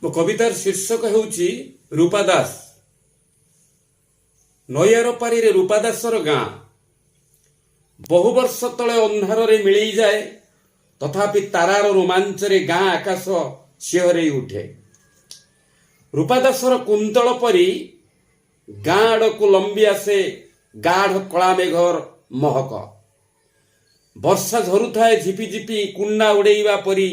मो कवितार शीर्षक हेउची रूपादास। नैयार पारी रूपादासर गाँ बहु वर्ष तले अंधारे मिली जाए, तथापि तारार रोमांचरे गाँ आकाश शिहरे उठे। रूपादासर कुंतल परी गाँ आड़कू लंबी आसे गाढ़ कला मेघर महक। वर्षा झरुथाए झिपिझिपि कुंडा उड़ेइबा परी।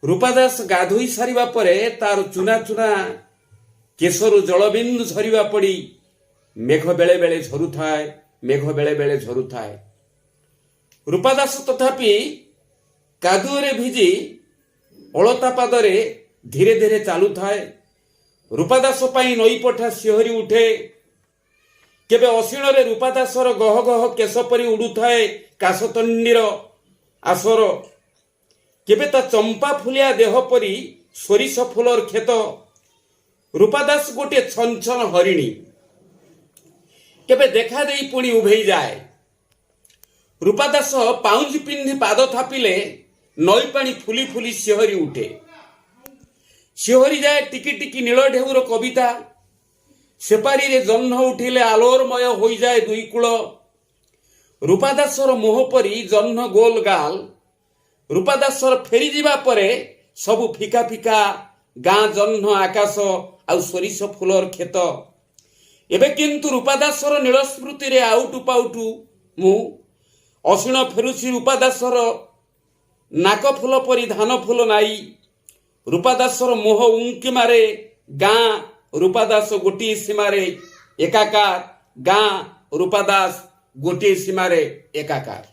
रूपादास गाधोई सारिबा परे तार चुना चुना केशरु जलबिंदु झरिबा पड़ी मेघ बेले बेले झरुथाए, मेघ बेले बेले झरुथाए। रूपादास तथापि कादुअरे भिजी अलता पादरे धीरे धीरे चालुथाए। रूपादास पाई नई पठा शिहरी उठे। केबे असीणरे रूपादासर गह गह केश परी उड़ुथाए काशतंडीर आसर। केबे ता चंपा फुलिया देह परी सोरिष फुलर खेत। रूपादास गोटे छन छन हरिणी केबे देखा देई पुणी उभेई जाए। रूपादास पाउंज पिंधि पाद थापिले नई पानी फुली फुली शिहरी उठे। शिहरी जाए टिकी टिकी नील ढेउर कविता। सेपारी रे जह्न उठिले आलोरमय हो जाए दुई कूल। रूपादासर मोह परी जह्न गोल गाल। रूपादासर फेरी जीवा परे सबु फिका फिका गाँ जह्न आकाश आउ सोरिष फुलर खेत। एबे किंतु रूपादासर नील स्मृति रे आउटु पाउटु मु असीण फेरुसी। रूपादासर नाक फुल परी धान फुल नाई। रूपादासर मोह उंकी मारे गाँ रूपादास गोटी सीमारे एकाकार। गाँ रूपादास गोटी सीमारे एकाकार।